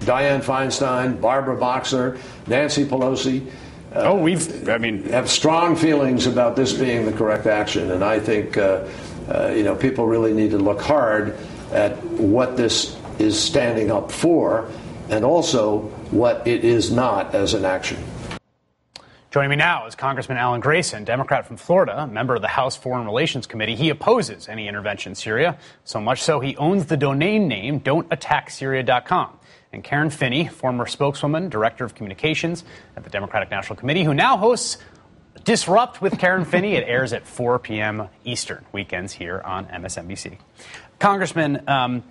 Dianne Feinstein, Barbara Boxer, Nancy Pelosi. Have strong feelings about this being the correct action. And I think, people really need to look hard at what this is standing up for and also what it is not as an action. Joining me now is Congressman Alan Grayson, Democrat from Florida, member of the House Foreign Relations Committee. He opposes any intervention in Syria, so much so he owns the domain name don'tattacksyria.com. And Karen Finney, former spokeswoman, director of communications at the Democratic National Committee, who now hosts Disrupt with Karen Finney. It airs at 4 p.m. Eastern, weekends here on MSNBC. Congressman,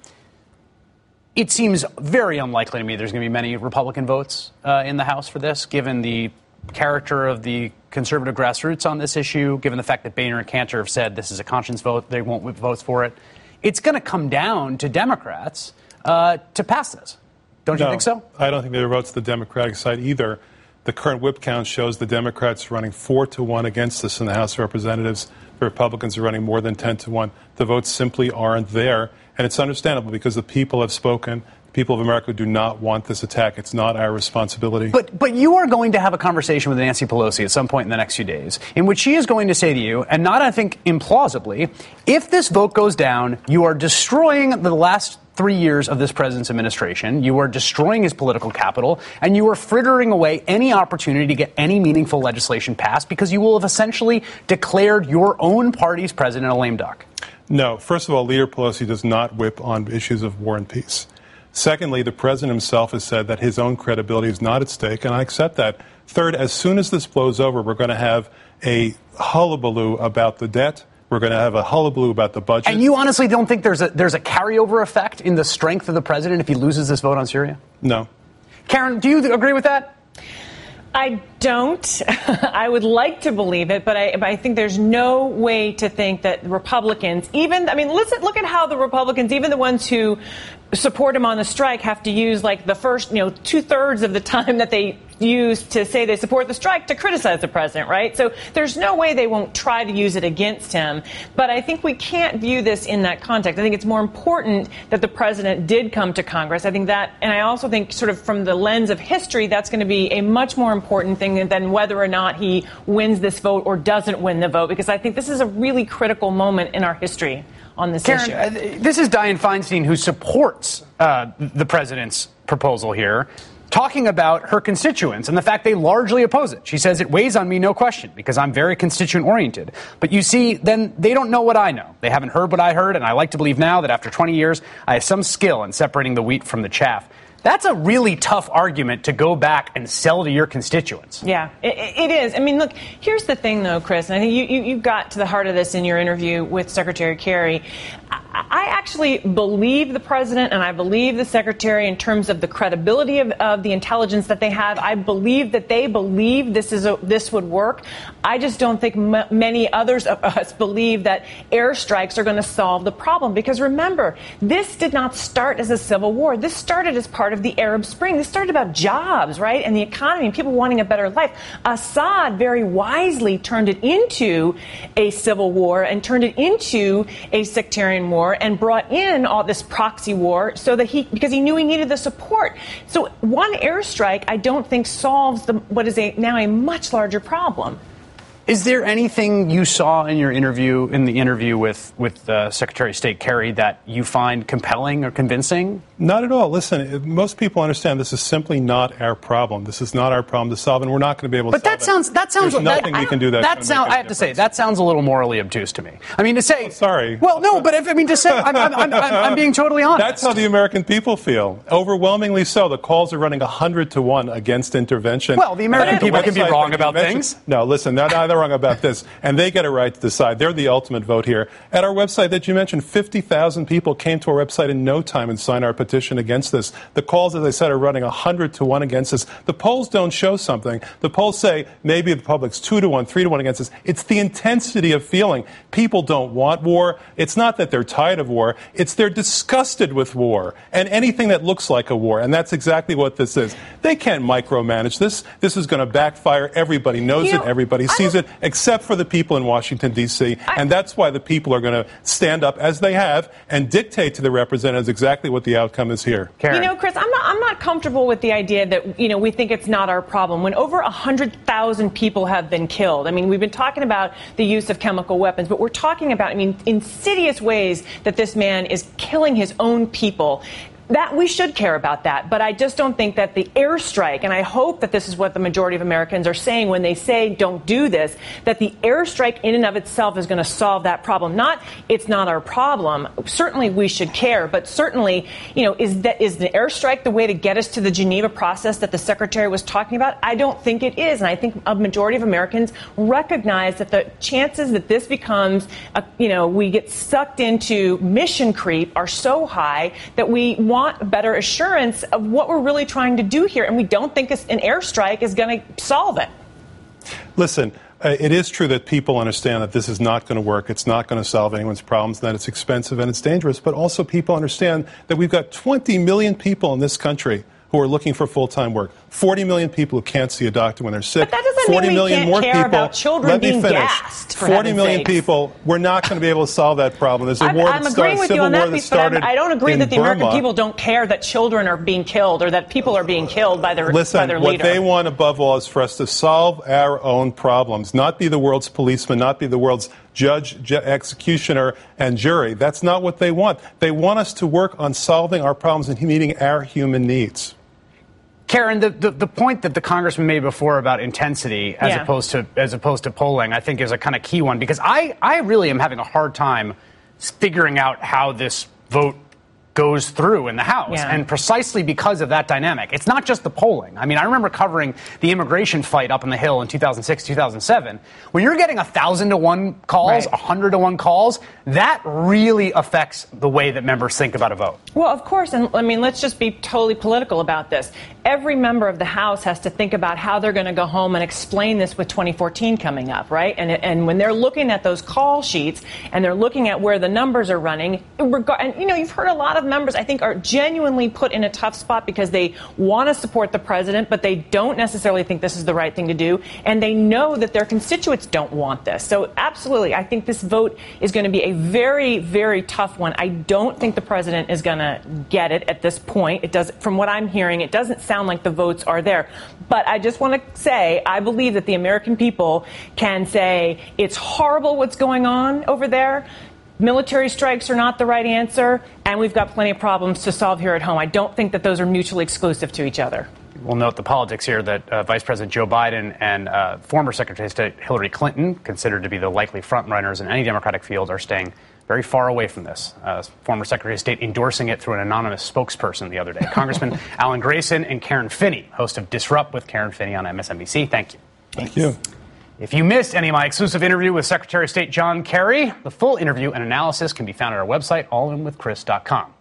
it seems very unlikely to me there's going to be many Republican votes in the House for this, given the character of the conservative grassroots on this issue, given the fact that Boehner and Cantor have said this is a conscience vote, they won't vote for it. It's going to come down to Democrats to pass this. Don't you think so? I don't think there are votes to the Democratic side either. The current whip count shows the Democrats running 4-1 against this in the House of Representatives. The Republicans are running more than 10-1. The votes simply aren't there. And it's understandable because the people have spoken. The people of America do not want this attack. It's not our responsibility. But you are going to have a conversation with Nancy Pelosi at some point in the next few days in which she is going to say to you, and not, I think, implausibly, if this vote goes down, you are destroying the last 3 years of this president's administration. You are destroying his political capital, and you are frittering away any opportunity to get any meaningful legislation passed because you will have essentially declared your own party's president a lame duck. No. First of all, Leader Pelosi does not whip on issues of war and peace. Secondly, the president himself has said that his own credibility is not at stake, and I accept that. Third, as soon as this blows over, we're going to have a hullabaloo about the debt. We're going to have a hullabaloo about the budget. And you honestly don't think there's a carryover effect in the strength of the president if he loses this vote on Syria? No. Karen, do you agree with that? I don't. I would like to believe it, but I think there's no way to think that Republicans, look at how the Republicans, even the ones who support him on the strike, have to use like the first, 2/3 of the time that they use to say they support the strike to criticize the president, right? So there's no way they won't try to use it against him. But I think we can't view this in that context. I think it's more important that the president did come to Congress. I think that, and I also think sort of from the lens of history, that's going to be a much more important thing than whether or not he wins this vote or doesn't win the vote, because I think this is a really critical moment in our history on this issue. Karen, this is Dianne Feinstein, who supports the president's proposal here, talking about her constituents and the fact they largely oppose it. She says it weighs on me, no question, because I'm very constituent-oriented. But you see, then they don't know what I know. They haven't heard what I heard, and I like to believe now that after 20 years, I have some skill in separating the wheat from the chaff. That's a really tough argument to go back and sell to your constituents. Yeah, it is. I mean, look, here's the thing, though, Chris, and I think you got to the heart of this in your interview with Secretary Kerry. I actually believe the president and I believe the secretary in terms of the credibility of the intelligence that they have. I believe that they believe this would work. I just don't think many others of us believe that airstrikes are going to solve the problem. Because remember, this did not start as a civil war. This started as part of the Arab Spring. This started about jobs, right, and the economy and people wanting a better life. Assad very wisely turned it into a civil war and turned it into a sectarian war and brought in all this proxy war because he knew he needed the support. So one airstrike, I don't think solves what is now a much larger problem. Is there anything you saw in the interview with Secretary of State Kerry that you find compelling or convincing? Not at all. Listen, most people understand this is simply not our problem. This is not our problem to solve, and we're not going to be able to solve it. But that sounds. There's nothing we can do that. I have to say that sounds a little morally obtuse to me. I mean, to say. Oh, sorry. Well, no, but to say I'm being totally honest. That's how the American people feel. Overwhelmingly so. The calls are running 100-1 against intervention. Well, the American people can be wrong about things. No, listen, they're neither wrong about this, and they get a right to decide. They're the ultimate vote here. At our website that you mentioned, 50,000 people came to our website in no time and signed our petition against this. The calls, as I said, are running 100-1 against this. The polls don't show something. The polls say maybe the public's 2-1, 3-1 against this. It's the intensity of feeling. People don't want war. It's not that they're tired of war. It's they're disgusted with war and anything that looks like a war, and that's exactly what this is. They can't micromanage this. This is going to backfire. Everybody knows it. Everybody sees it. it, except for the people in Washington, D.C. And that's why the people are going to stand up, as they have, and dictate to the representatives exactly what the outcome is here. Karen. You know, Chris, I'm not comfortable with the idea that, you know, we think it's not our problem. When over 100,000 people have been killed, I mean, we've been talking about the use of chemical weapons, but we're talking about, I mean, insidious ways that this man is killing his own people. That we should care about that, but I just don't think that the airstrike, and I hope that this is what the majority of Americans are saying when they say don't do this, that the airstrike in and of itself is going to solve that problem. Not, it's not our problem. Certainly we should care, but certainly, you know, is the airstrike the way to get us to the Geneva process that the Secretary was talking about? I don't think it is, and I think a majority of Americans recognize that the chances that this becomes, you know, we get sucked into mission creep are so high that we want better assurance of what we're really trying to do here, and we don't think an airstrike is going to solve it. Listen, it is true that people understand that this is not going to work. It's not going to solve anyone's problems, that it's expensive and it's dangerous. But also people understand that we've got 20 million people in this country who are looking for full-time work. 40 million people who can't see a doctor when they're sick. But that doesn't 40 mean we million can't more care people. about children Let me being finish. gassed, for 40 million sakes. people. We're not going to be able to solve that problem. There's a war I'm that agreeing started, with civil you on war that that piece, but started I don't agree that the Burma. American people don't care that children are being killed or that people are being killed by their Listen, by their what leader. they want above all is for us to solve our own problems, not be the world's policeman, not be the world's judge, executioner, and jury. That's not what they want. They want us to work on solving our problems and meeting our human needs. Karen, the point that the congressman made before about intensity as opposed to polling, I think is a kind of key one, because I really am having a hard time figuring out how this vote goes through in the House, and precisely because of that dynamic. It's not just the polling. I mean, I remember covering the immigration fight up on the Hill in 2006, 2007. When you're getting 1,000-to-1 calls, 100-to-1 calls, that really affects the way that members think about a vote. Well, of course, and I mean, let's just be totally political about this. Every member of the House has to think about how they're going to go home and explain this with 2014 coming up, right? And when they're looking at those call sheets and they're looking at where the numbers are running, and you know, you've heard a lot of members, I think, are genuinely put in a tough spot because they want to support the president, but they don't necessarily think this is the right thing to do, and they know that their constituents don't want this. So absolutely, I think this vote is going to be a very, very tough one. I don't think the president is going to get it at this point. It does, from what I'm hearing, it doesn't sound like the votes are there. But I just want to say, I believe that the American people can say it's horrible what's going on over there. Military strikes are not the right answer, and we've got plenty of problems to solve here at home. I don't think that those are mutually exclusive to each other. We'll note the politics here that Vice President Joe Biden and former Secretary of State Hillary Clinton, considered to be the likely frontrunners in any Democratic field, are staying very far away from this. Former Secretary of State endorsing it through an anonymous spokesperson the other day. Congressman Alan Grayson and Karen Finney, host of Disrupt with Karen Finney on MSNBC. Thank you. Thank you. If you missed any of my exclusive interview with Secretary of State John Kerry, the full interview and analysis can be found at our website, allinwithchris.com.